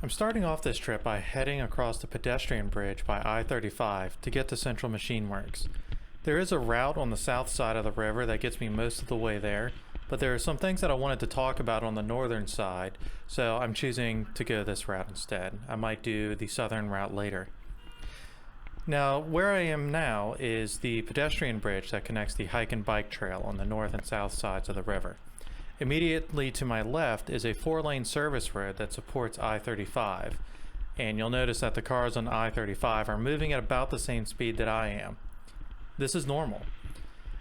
I'm starting off this trip by heading across the pedestrian bridge by I-35 to get to Central Machine Works. There is a route on the south side of the river that gets me most of the way there, but there are some things that I wanted to talk about on the northern side, so I'm choosing to go this route instead. I might do the southern route later. Now, where I am now is the pedestrian bridge that connects the hike and bike trail on the north and south sides of the river. Immediately to my left is a 4-lane service road that supports I-35, and you'll notice that the cars on I-35 are moving at about the same speed that I am. This is normal.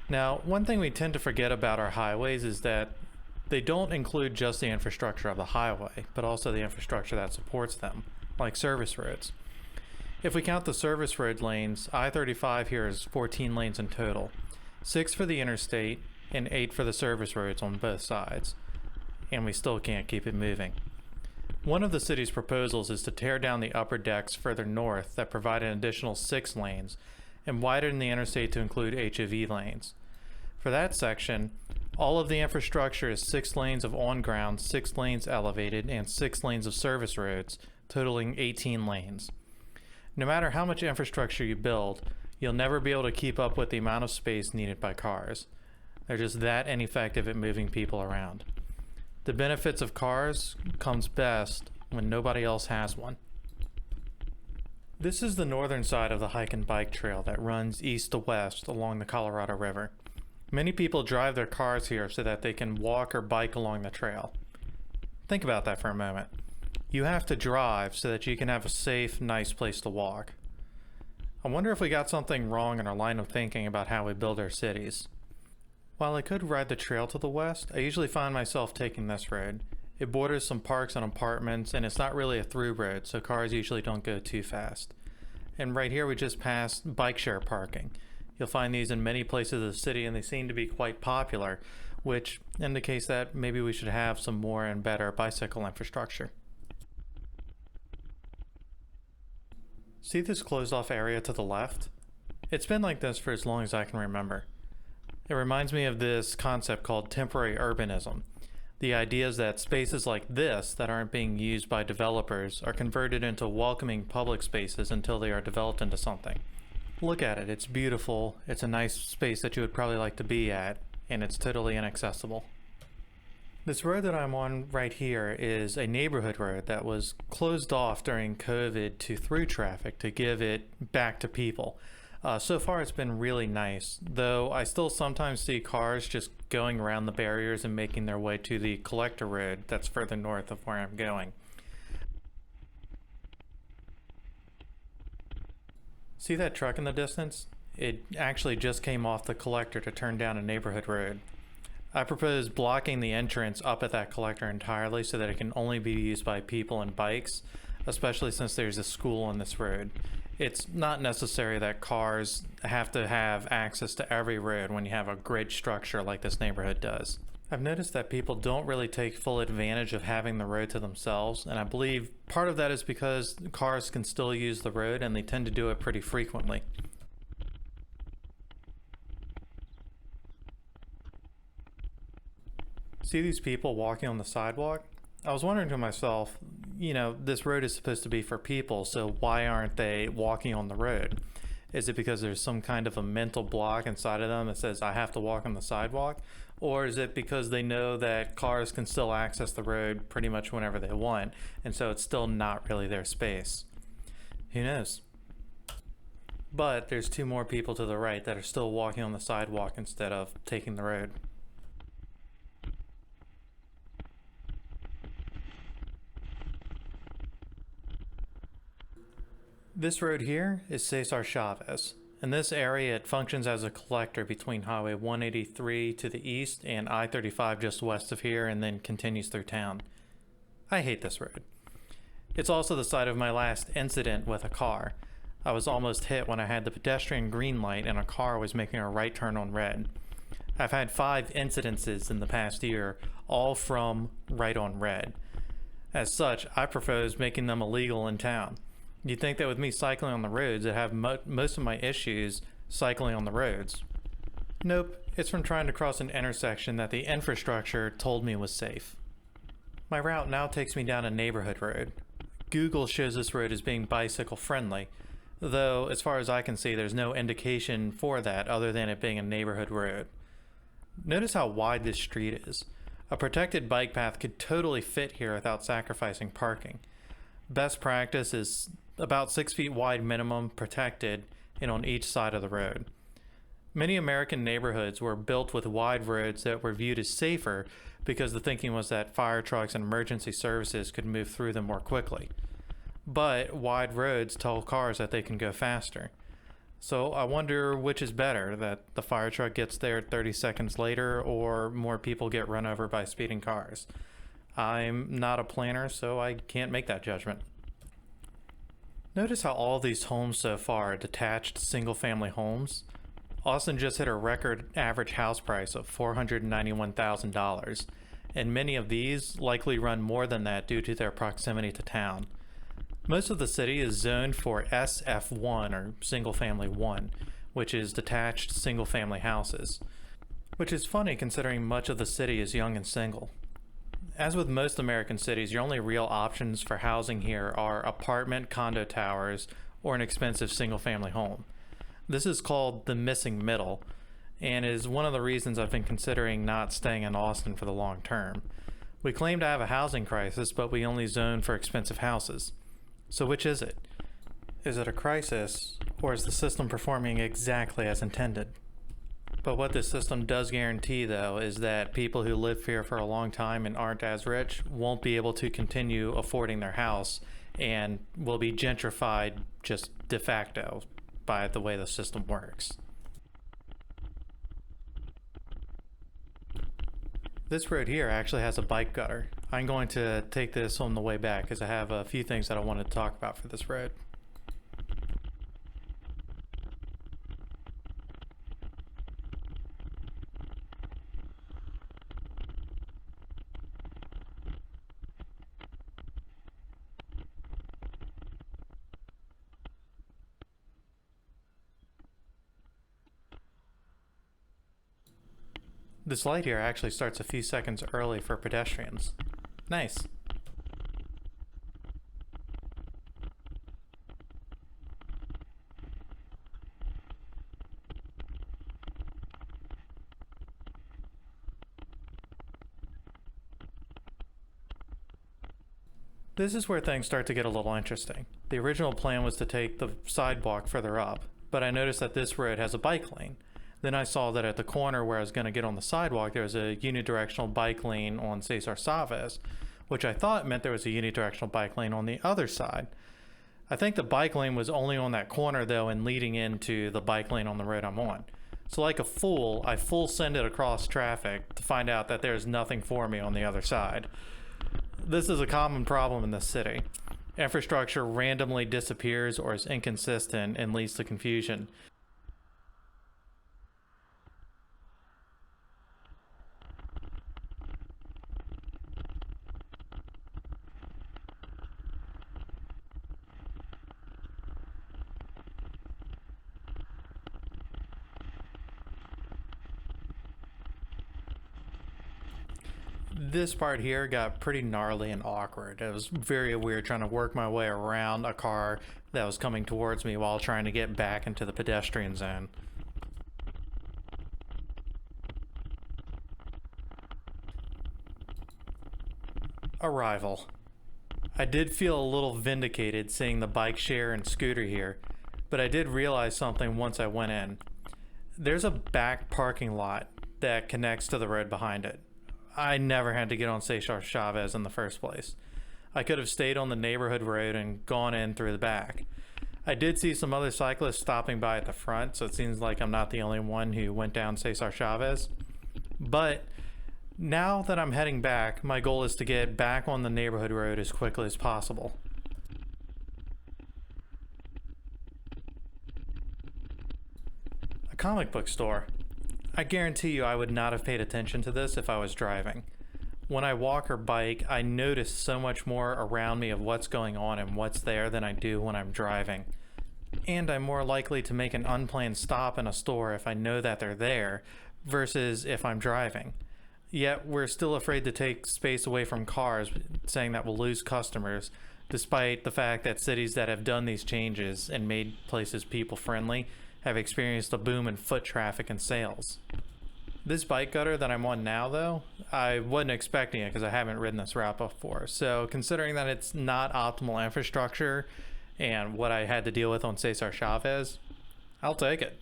Now, one thing we tend to forget about our highways is that they don't include just the infrastructure of the highway, but also the infrastructure that supports them, like service roads. If we count the service road lanes, I-35 here is 14 lanes in total, 6 for the interstate, and 8 for the service roads on both sides. And we still can't keep it moving. One of the city's proposals is to tear down the upper decks further north that provide an additional 6 lanes and widen the interstate to include HOV lanes. For that section, all of the infrastructure is 6 lanes of on-ground, 6 lanes elevated, and 6 lanes of service roads, totaling 18 lanes. No matter how much infrastructure you build, you'll never be able to keep up with the amount of space needed by cars. They're just that ineffective at moving people around. The benefits of cars comes best when nobody else has one. This is the northern side of the hike and bike trail that runs east to west along the Colorado River. Many people drive their cars here so that they can walk or bike along the trail. Think about that for a moment. You have to drive so that you can have a safe, nice place to walk. I wonder if we got something wrong in our line of thinking about how we build our cities. While I could ride the trail to the west, I usually find myself taking this road. It borders some parks and apartments, and it's not really a through road, so cars usually don't go too fast. And right here we just passed bike share parking. You'll find these in many places of the city, and they seem to be quite popular, which indicates that maybe we should have some more and better bicycle infrastructure. See this closed off area to the left? It's been like this for as long as I can remember. It reminds me of this concept called temporary urbanism. The idea is that spaces like this that aren't being used by developers are converted into welcoming public spaces until they are developed into something. Look at it, it's beautiful, it's a nice space that you would probably like to be at, and it's totally inaccessible. This road that I'm on right here is a neighborhood road that was closed off during COVID to through traffic to give it back to people. So far it's been really nice, though I still sometimes see cars just going around the barriers and making their way to the collector road that's further north of where I'm going. See that truck in the distance? It actually just came off the collector to turn down a neighborhood road. I propose blocking the entrance up at that collector entirely so that it can only be used by people and bikes, especially since there's a school on this road. It's not necessary that cars have to have access to every road when you have a grid structure like this neighborhood does. I've noticed that people don't really take full advantage of having the road to themselves, and I believe part of that is because cars can still use the road and they tend to do it pretty frequently. See these people walking on the sidewalk? I was wondering to myself, this road is supposed to be for people, so why aren't they walking on the road? Is it because there's some kind of a mental block inside of them that says, I have to walk on the sidewalk? Or is it because they know that cars can still access the road pretty much whenever they want, and so it's still not really their space? Who knows? But there's 2 more people to the right that are still walking on the sidewalk instead of taking the road. This road here is Cesar Chavez. In this area, it functions as a collector between Highway 183 to the east and I-35 just west of here, and then continues through town. I hate this road. It's also the site of my last incident with a car. I was almost hit when I had the pedestrian green light and a car was making a right turn on red. I've had 5 incidences in the past year, all from right on red. As such, I propose making them illegal in town. You'd think that with me cycling on the roads, I'd have most of my issues cycling on the roads. Nope, it's from trying to cross an intersection that the infrastructure told me was safe. My route now takes me down a neighborhood road. Google shows this road as being bicycle friendly, though as far as I can see there's no indication for that other than it being a neighborhood road. Notice how wide this street is. A protected bike path could totally fit here without sacrificing parking. Best practice is about 6 feet wide minimum, protected, and on each side of the road. Many American neighborhoods were built with wide roads that were viewed as safer because the thinking was that fire trucks and emergency services could move through them more quickly. But wide roads tell cars that they can go faster. So I wonder which is better, that the fire truck gets there 30 seconds later or more people get run over by speeding cars. I'm not a planner, so I can't make that judgment. Notice how all these homes so far are detached single-family homes. Austin just hit a record average house price of $491,000, and many of these likely run more than that due to their proximity to town. Most of the city is zoned for SF1, or Single Family 1, which is detached single-family houses, which is funny considering much of the city is young and single. As with most American cities, your only real options for housing here are apartment condo towers or an expensive single-family home. This is called the missing middle, and is one of the reasons I've been considering not staying in Austin for the long term. We claim to have a housing crisis, but we only zone for expensive houses. So which is it? Is it a crisis, or is the system performing exactly as intended? But what this system does guarantee, though, is that people who live here for a long time and aren't as rich won't be able to continue affording their house and will be gentrified just de facto by the way the system works. This road here actually has a bike gutter. I'm going to take this on the way back because I have a few things that I wanted to talk about for this road. This light here actually starts a few seconds early for pedestrians. Nice. This is where things start to get a little interesting. The original plan was to take the sidewalk further up, but I noticed that this road has a bike lane. Then I saw that at the corner where I was going to get on the sidewalk, there was a unidirectional bike lane on Cesar Chavez, which I thought meant there was a unidirectional bike lane on the other side. I think the bike lane was only on that corner though and leading into the bike lane on the road I'm on. So like a fool, I full-sended across traffic to find out that there's nothing for me on the other side. This is a common problem in this city. Infrastructure randomly disappears or is inconsistent and leads to confusion. This part here got pretty gnarly and awkward. It was very weird trying to work my way around a car that was coming towards me while trying to get back into the pedestrian zone. Arrival. I did feel a little vindicated seeing the bike share and scooter here, but I did realize something once I went in. There's a back parking lot that connects to the road behind it. I never had to get on Cesar Chavez in the first place. I could have stayed on the neighborhood road and gone in through the back. I did see some other cyclists stopping by at the front, so it seems like I'm not the only one who went down Cesar Chavez. But now that I'm heading back, my goal is to get back on the neighborhood road as quickly as possible. A comic book store. I guarantee you I would not have paid attention to this if I was driving. When I walk or bike, I notice so much more around me of what's going on and what's there than I do when I'm driving. And I'm more likely to make an unplanned stop in a store if I know that they're there versus if I'm driving. Yet we're still afraid to take space away from cars, saying that we'll lose customers, despite the fact that cities that have done these changes and made places people friendly have experienced a boom in foot traffic and sales. This bike gutter that I'm on now, though, I wasn't expecting it because I haven't ridden this route before. So considering that it's not optimal infrastructure and what I had to deal with on Cesar Chavez, I'll take it.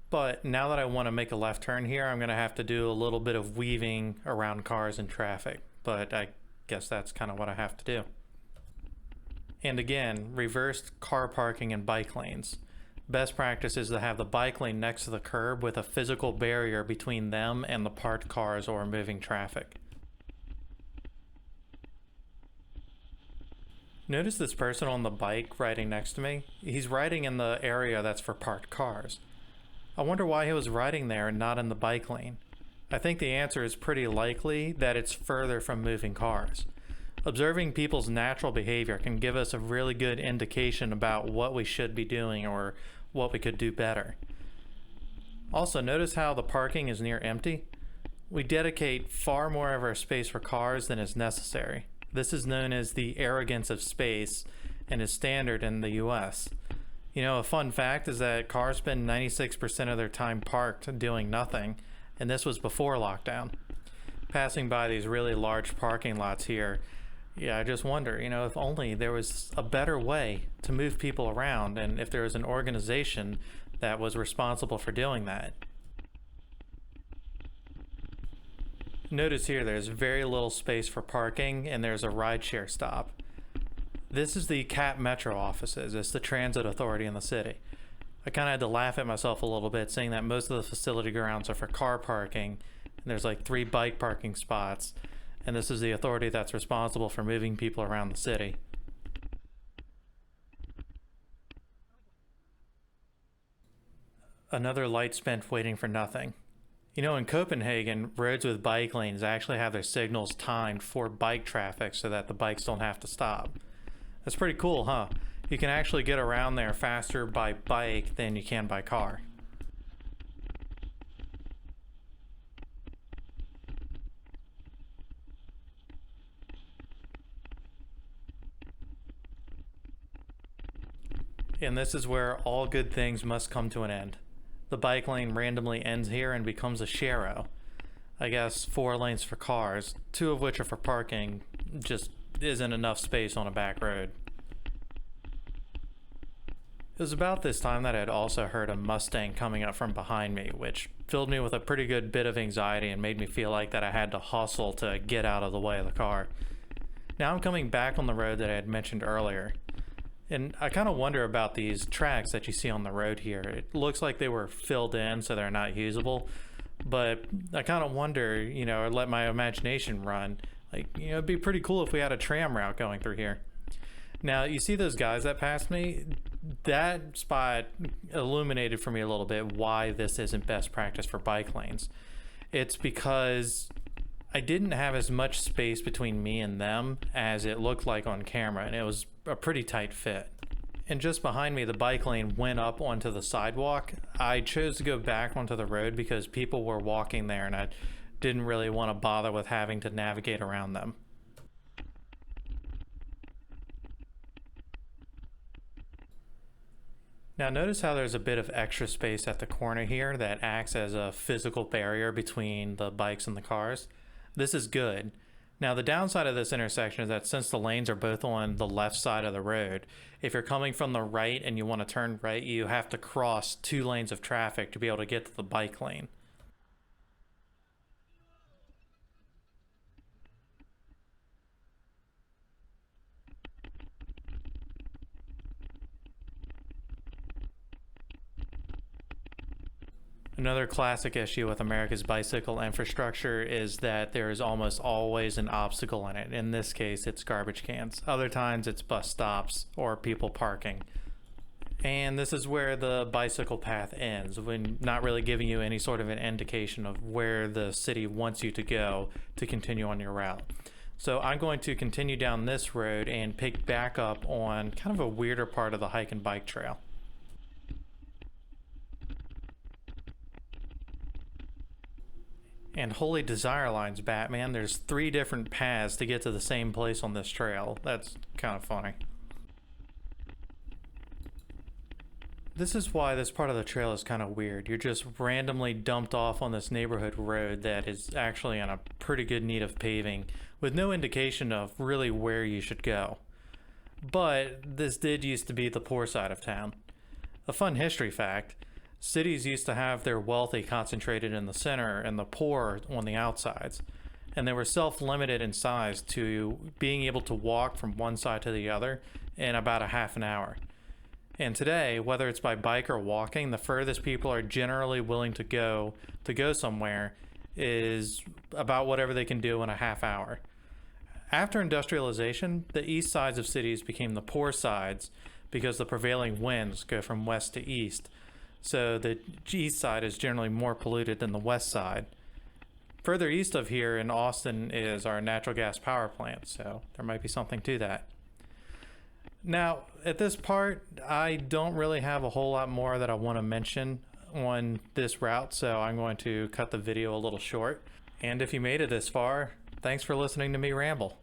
But now that I want to make a left turn here, I'm going to have to do a little bit of weaving around cars and traffic. But I guess that's kind of what I have to do. And again, reversed car parking and bike lanes. Best practice is to have the bike lane next to the curb with a physical barrier between them and the parked cars or moving traffic. Notice this person on the bike riding next to me? He's riding in the area that's for parked cars. I wonder why he was riding there and not in the bike lane. I think the answer is pretty likely that it's further from moving cars. Observing people's natural behavior can give us a really good indication about what we should be doing or what we could do better. Also, notice how the parking is near empty? We dedicate far more of our space for cars than is necessary. This is known as the arrogance of space and is standard in the US. You know, a fun fact is that cars spend 96% of their time parked doing nothing, and this was before lockdown. Passing by these really large parking lots here, yeah, I just wonder, if only there was a better way to move people around and if there was an organization that was responsible for doing that. Notice here there's very little space for parking and there's a rideshare stop. This is the CAP Metro offices. It's the transit authority in the city. I kind of had to laugh at myself a little bit seeing that most of the facility grounds are for car parking and there's like 3 bike parking spots. And this is the authority that's responsible for moving people around the city. Another light spent waiting for nothing. In Copenhagen, roads with bike lanes actually have their signals timed for bike traffic so that the bikes don't have to stop. That's pretty cool, huh? You can actually get around there faster by bike than you can by car. And this is where all good things must come to an end. The bike lane randomly ends here and becomes a sharrow. I guess 4 lanes for cars, 2 of which are for parking, just isn't enough space on a back road. It was about this time that I had also heard a Mustang coming up from behind me, which filled me with a pretty good bit of anxiety and made me feel like that I had to hustle to get out of the way of the car. Now I'm coming back on the road that I had mentioned earlier. And I kind of wonder about these tracks that you see on the road here. It looks like they were filled in so they're not usable. But I kind of wonder, or let my imagination run. It'd be pretty cool if we had a tram route going through here. Now, you see those guys that passed me? That spot illuminated for me a little bit why this isn't best practice for bike lanes. It's because I didn't have as much space between me and them as it looked like on camera, and it was a pretty tight fit. And just behind me, the bike lane went up onto the sidewalk. I chose to go back onto the road because people were walking there and I didn't really want to bother with having to navigate around them. Now notice how there's a bit of extra space at the corner here that acts as a physical barrier between the bikes and the cars. This is good. Now the downside of this intersection is that since the lanes are both on the left side of the road, if you're coming from the right and you want to turn right, you have to cross 2 lanes of traffic to be able to get to the bike lane. Another classic issue with America's bicycle infrastructure is that there is almost always an obstacle in it. In this case, it's garbage cans. Other times, it's bus stops or people parking. And this is where the bicycle path ends, when not really giving you any sort of an indication of where the city wants you to go to continue on your route. So I'm going to continue down this road and pick back up on kind of a weirder part of the hike and bike trail. And Holy Desire Lines, Batman, there's 3 different paths to get to the same place on this trail. That's kind of funny. This is why this part of the trail is kind of weird. You're just randomly dumped off on this neighborhood road that is actually in a pretty good need of paving, with no indication of really where you should go. But this did used to be the poor side of town. A fun history fact: cities used to have their wealthy concentrated in the center and the poor on the outsides, and they were self-limited in size to being able to walk from one side to the other in about a half an hour. And today, whether it's by bike or walking, the furthest people are generally willing to go somewhere is about whatever they can do in a half hour. After industrialization, the east sides of cities became the poor sides because the prevailing winds go from west to east. So the east side is generally more polluted than the west side. Further east of here in Austin is our natural gas power plant, so there might be something to that. Now, at this part, I don't really have a whole lot more that I want to mention on this route, so I'm going to cut the video a little short. And if you made it this far, thanks for listening to me ramble.